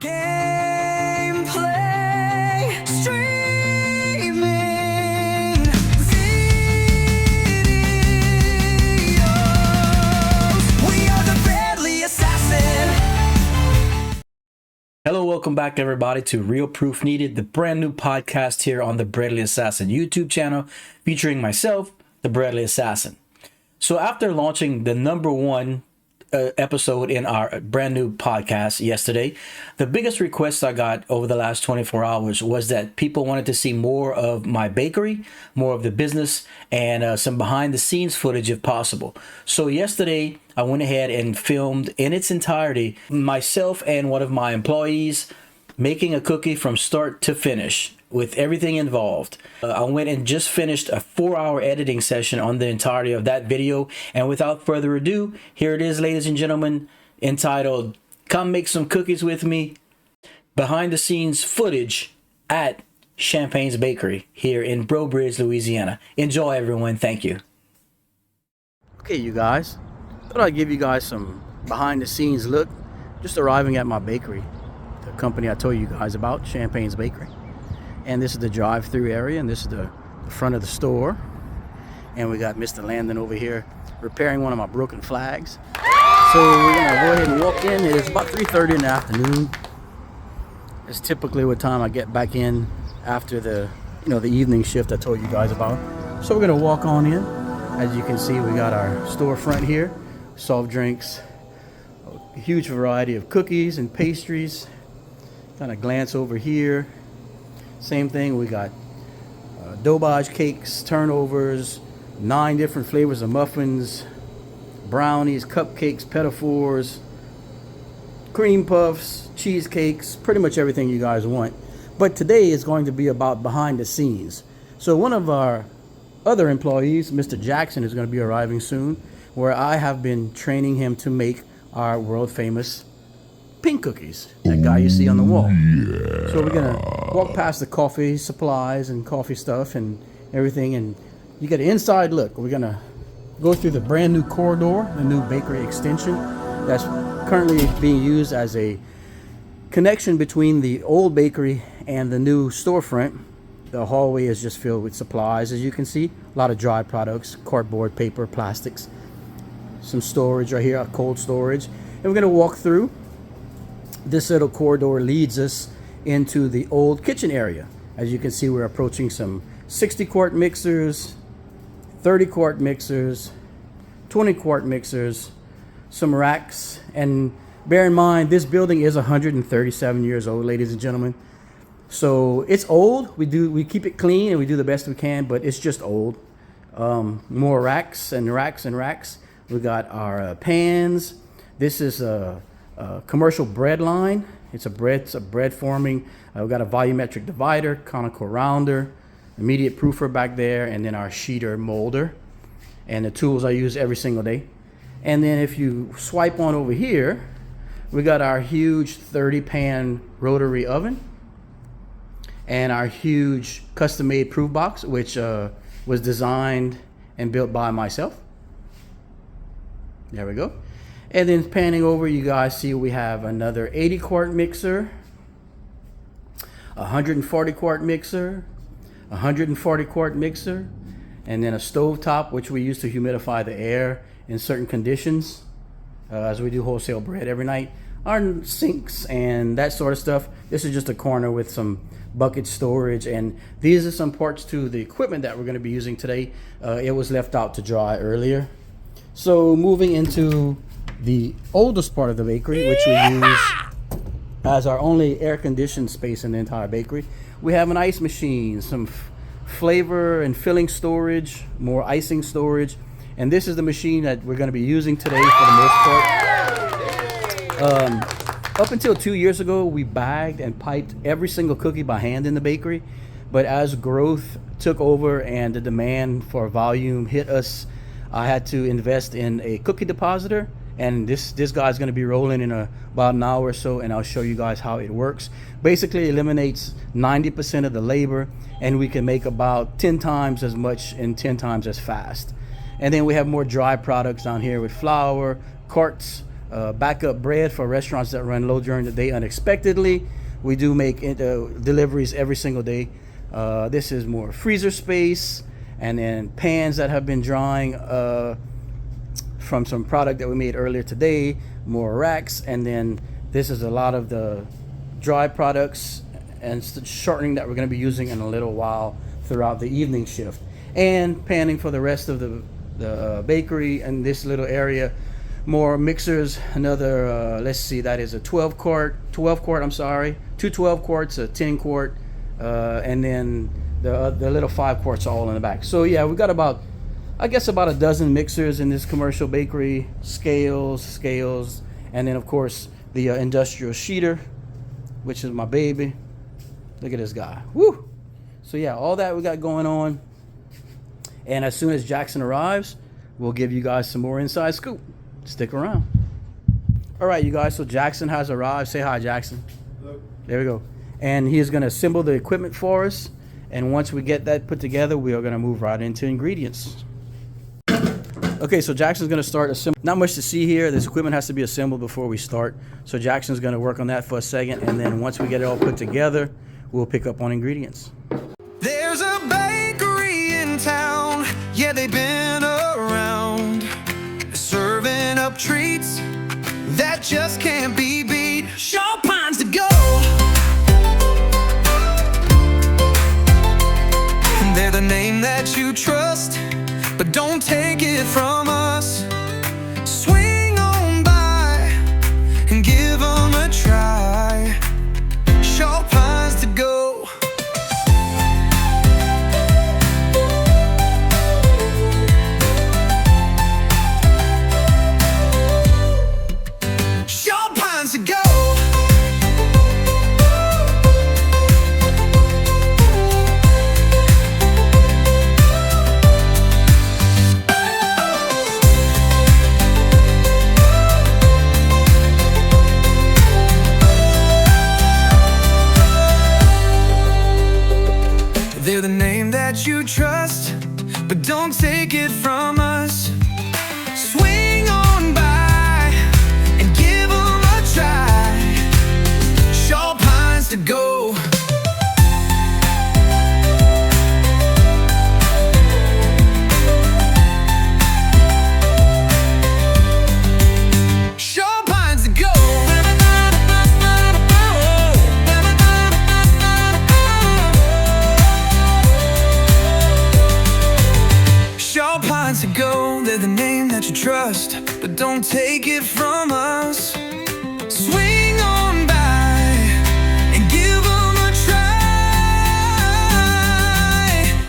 Gameplay streaming videos. We are the Bradley Assassin. Hello, welcome back everybody to Real Proof Needed, the brand new podcast here on the Bradley Assassin YouTube channel, featuring myself, the Bradley Assassin. So after launching the #1 episode in our brand new podcast yesterday, the biggest request I got over the last 24 hours was that people wanted to see more of my bakery, more of the business, and some behind the scenes footage if possible. So yesterday I went ahead and filmed in its entirety myself and one of my employees making a cookie from start to finish with everything involved. I went and just finished a 4-hour editing session on the entirety of that video. And without further ado, here it is, ladies and gentlemen, entitled "Come Make Some Cookies With Me," behind the scenes footage at Champagne's Bakery here in Breaux Bridge, Louisiana. Enjoy, everyone. Thank you. Okay, you guys, thought I'd give you guys some behind the scenes look. Just arriving at my bakery, the company I told you guys about, Champagne's Bakery. And this is the drive-through area, and this is the front of the store. And we got Mr. Landon over here repairing one of my broken flags. So we're gonna go ahead and walk in. It's about 3:30 in the afternoon. It's typically what time I get back in after the evening shift I told you guys about. So we're gonna walk on in. As you can see, we got our storefront here, soft drinks, a huge variety of cookies and pastries. Kind of glance over here. Same thing, we got dobage cakes, turnovers, 9 different flavors of muffins, brownies, cupcakes, petafores, cream puffs, cheesecakes, pretty much everything you guys want. But today is going to be about behind the scenes. So one of our other employees, Mr. Jackson, is going to be arriving soon, where I have been training him to make our world famous pink cookies, that guy you see on the wall. So we're gonna walk past the coffee supplies and coffee stuff and everything, and you get an inside look. We're gonna go through the brand new corridor, the new bakery extension that's currently being used as a connection between the old bakery and the new storefront. The hallway is just filled with supplies, as you can see. A lot of dry products, cardboard, paper, plastics, some storage right here, a cold storage. And we're gonna walk through. This little corridor leads us into the old kitchen area. As you can see, we're approaching some 60-quart mixers, 30-quart mixers, 20-quart mixers, some racks. And bear in mind, this building is 137 years old, ladies and gentlemen. So it's old. We keep it clean and we do the best we can, but it's just old. More racks and racks and racks. We got our pans. This is a commercial bread line. It's a bread forming. We've got a volumetric divider, conical rounder, immediate proofer back there, and then our sheeter molder, and the tools I use every single day. And then if you swipe on over here, we got our huge 30-pan rotary oven and our huge custom-made proof box, which was designed and built by myself. There we go. And then panning over, you guys see we have another 80-quart mixer, 140-quart mixer, 140-quart mixer, and then a stovetop, which we use to humidify the air in certain conditions, as we do wholesale bread every night. Our sinks and that sort of stuff. This is just a corner with some bucket storage, and these are some parts to the equipment that we're going to be using today. It was left out to dry earlier. So moving into the oldest part of the bakery, which we use as our only air-conditioned space in the entire bakery. We have an ice machine, some flavor and filling storage, more icing storage, and this is the machine that we're going to be using today for the most part. Up until 2 years ago, we bagged and piped every single cookie by hand in the bakery, but as growth took over and the demand for volume hit us, I had to invest in a cookie depositor. And this guy's going to be rolling in about an hour or so, and I'll show you guys how it works. Basically, it eliminates 90% of the labor, and we can make about 10 times as much and 10 times as fast. And then we have more dry products down here with flour, carts, backup bread for restaurants that run low during the day unexpectedly. We do make deliveries every single day. This is more freezer space, and then pans that have been drying from some product that we made earlier today, more racks, and then this is a lot of the dry products and shortening that we're going to be using in a little while throughout the evening shift, and panning for the rest of the bakery and this little area. More mixers, another let's see, that is a 12 quart, I'm sorry, two 12 quarts, a 10 quart, and then the little 5 quarts all in the back. So yeah, we got about, I guess, about a dozen mixers in this commercial bakery, scales, and then of course the industrial sheeter, which is my baby. Look at this guy. Woo! So yeah, all that we got going on. And as soon as Jackson arrives, we'll give you guys some more inside scoop. Stick around. All right, you guys, so Jackson has arrived. Say hi, Jackson. Hello. There we go. And he is going to assemble the equipment for us. And once we get that put together, we are going to move right into ingredients. Okay, so Jackson's going to start assembling. Not much to see here. This equipment has to be assembled before we start. So Jackson's going to work on that for a second. And then once we get it all put together, we'll pick up on ingredients. There's a bakery in town. Yeah, they've been around, serving up treats that just can't be beat. Sharp pines to go. They're the name that you trust, but don't take it from us. Swing on by and give them a try. Sharp pines to go. Sharp pines to go. They're the name that you trust, but don't take it from us. Swing on by and give them a try. Sharp pines to go. Sharp pines to go. Sharp pines to go. They're the name that you trust, but don't take it from us. Swing on by and give them a try.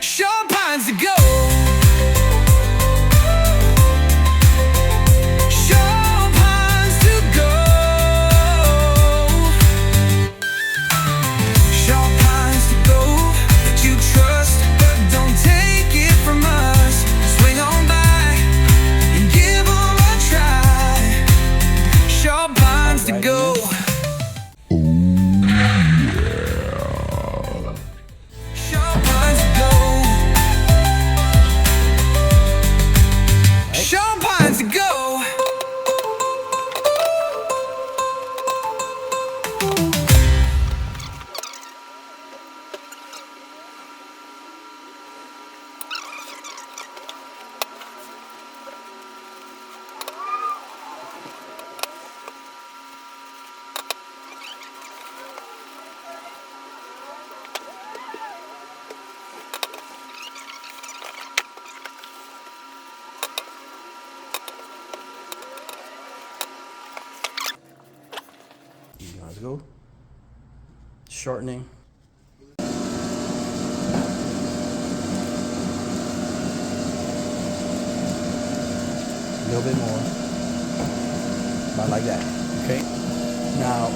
Sharp pines to go. Sharp pines to go. Sharp pines to go, that you trust, but don't take it from us. Swing on by and give them a try. Sharp pines to go. Sharp pines to go. Sharp pines to go. Let's go. Shortening. A little bit more. About like that. Okay. Now,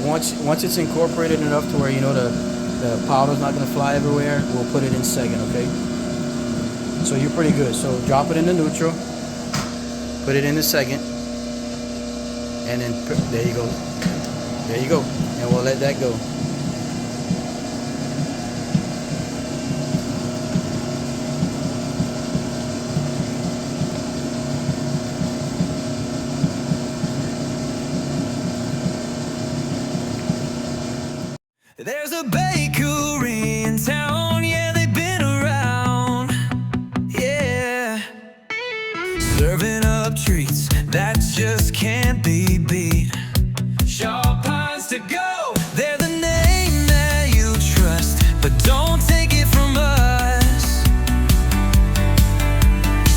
once it's incorporated enough to where you know the powder's not going to fly everywhere, we'll put it in second. Okay. So you're pretty good. So drop it into neutral. Put it in the second. And then there you go. There you go. And we'll let that go. There's a bakery in town, yeah, they've been around, yeah, serving up treats that just can't be beat. Sharp Pines to go, they're the name that you trust, but don't take it from us.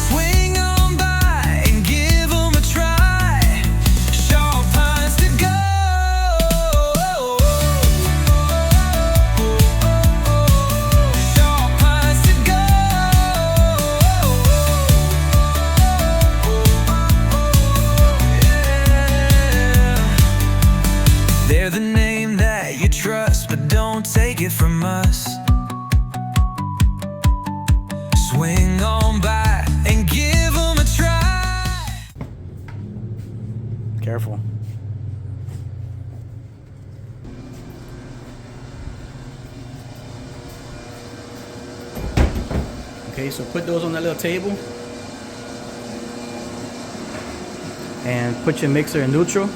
Swing on by and give them a try. Sharp Pines to go. Sharp Pines to go. Yeah. They're the name that you trust, but don't take it from us. Swing on by and give them a try. Careful. Okay, so put those on that little table. And put your mixer in neutral.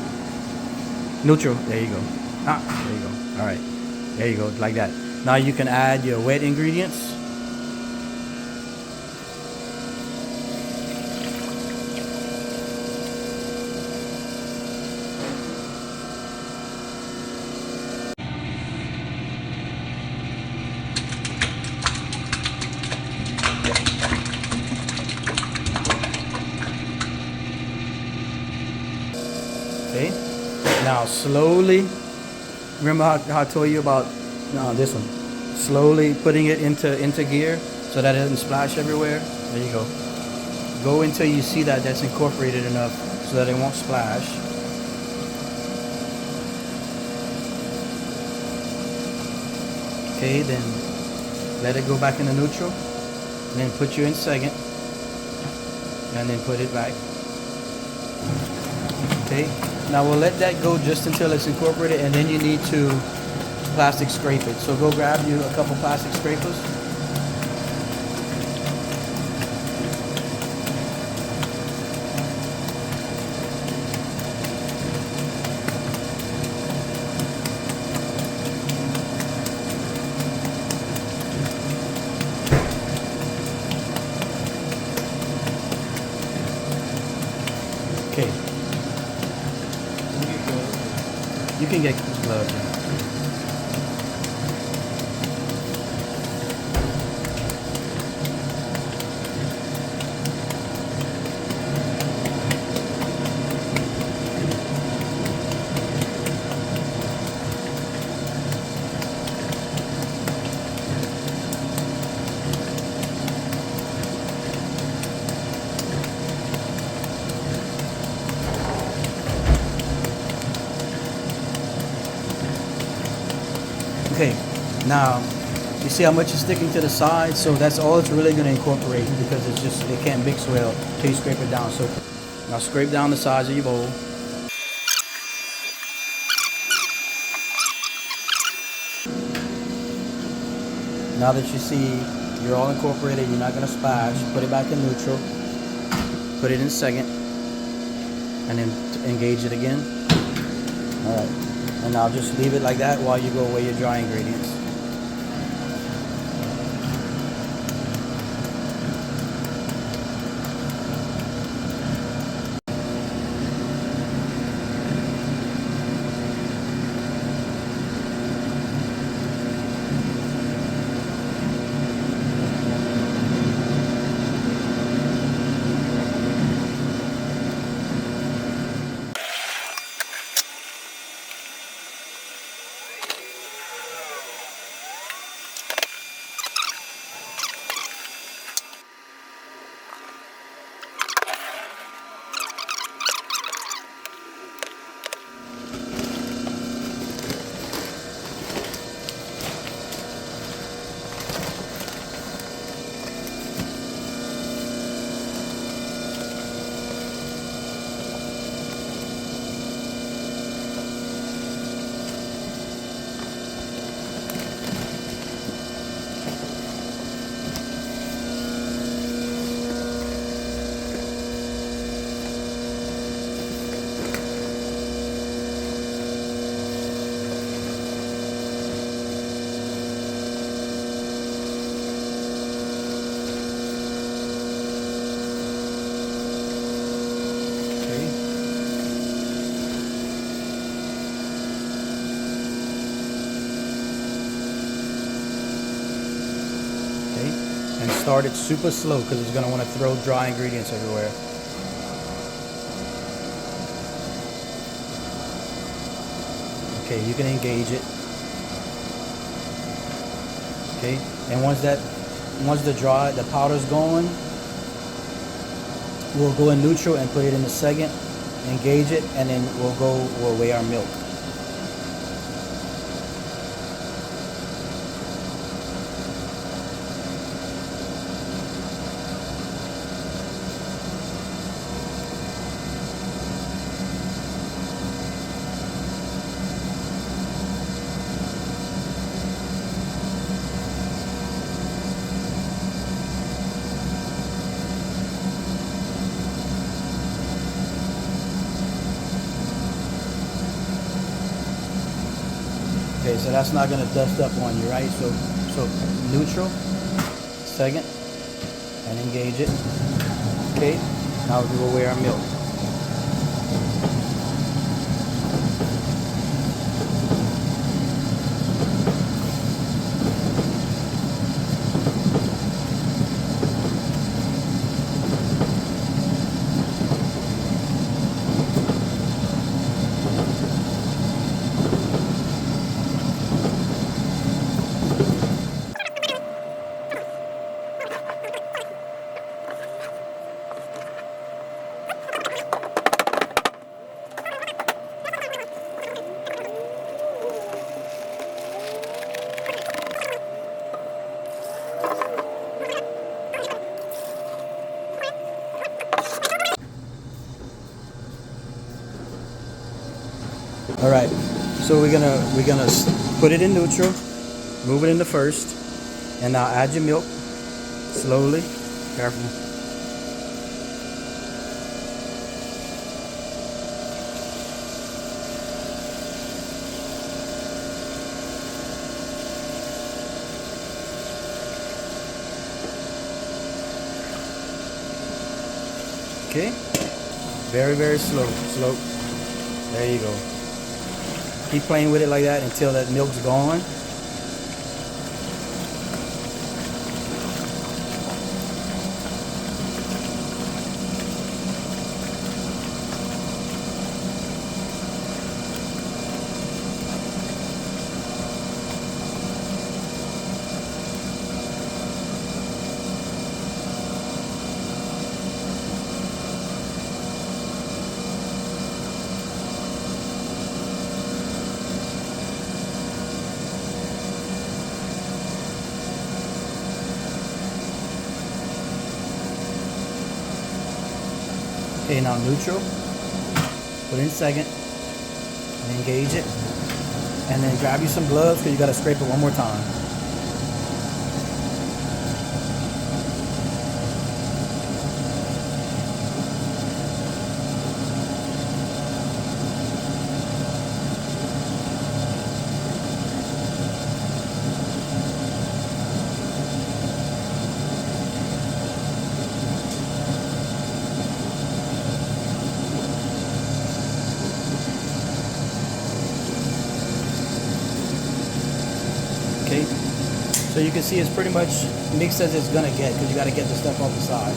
Neutral, there you go. Ah, there you go. Alright. There you go, like that. Now you can add your wet ingredients. Okay. Now slowly, remember how I told you about this one? Slowly putting it into gear so that it doesn't splash everywhere. There you go. Go until you see that that's incorporated enough so that it won't splash. Okay, then let it go back into neutral. And then put you in second. And then put it back. Okay. Now we'll let that go just until it's incorporated, and then you need to plastic scrape it. So go grab you a couple plastic scrapers. Okay. You can get gloves. Yeah. Okay, now you see how much is sticking to the side, so that's all it's really going to incorporate because it can't mix well till you scrape it down. So now scrape down the sides of your bowl. Now that you see you're all incorporated, you're not going to splash, put it back in neutral, put it in second, and then engage it again. Alright. And now just leave it like that while you go away your dry ingredients. and start it super slow because it's going to want to throw dry ingredients everywhere. Okay, you can engage it. Okay, and once the powder's going, we'll go in neutral and put it in the second, engage it, and then we'll weigh our milk. Okay, so that's not gonna dust up on you, right? So neutral, second, and engage it. Okay, now we will weigh our milk. All right, so we're gonna put it in neutral, move it into first, and now add your milk slowly. Careful. Okay, very slow. There you go. Keep playing with it like that until that milk's gone. Okay, now neutral, put it in second, and engage it, and then grab you some gloves because you got to scrape it one more time. Okay, so you can see it's pretty much mixed as it's gonna get because you got to get the stuff off the side.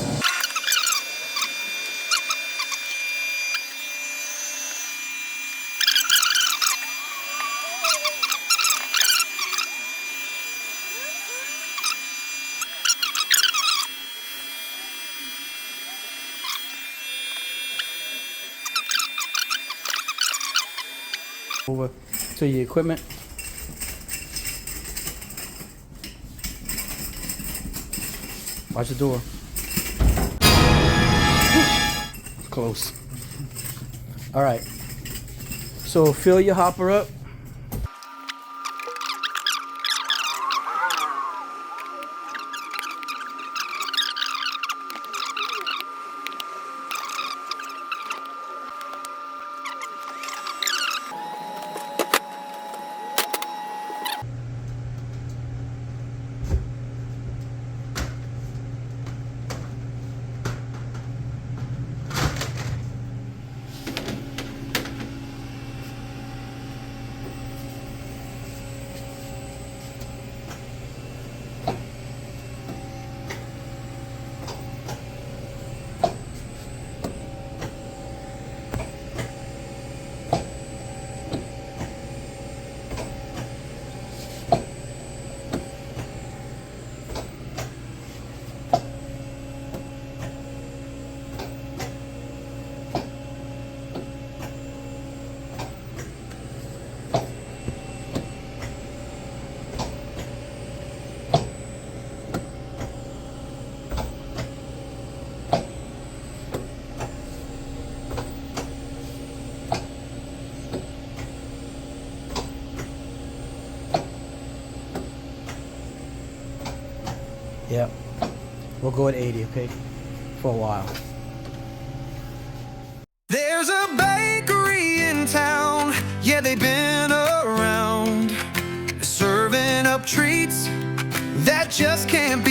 Over to your equipment. Watch the door. Close. All right. So fill your hopper up. Yep. We'll go at 80, okay? For a while. There's a bakery in town, yeah, they've been around, serving up treats that just can't be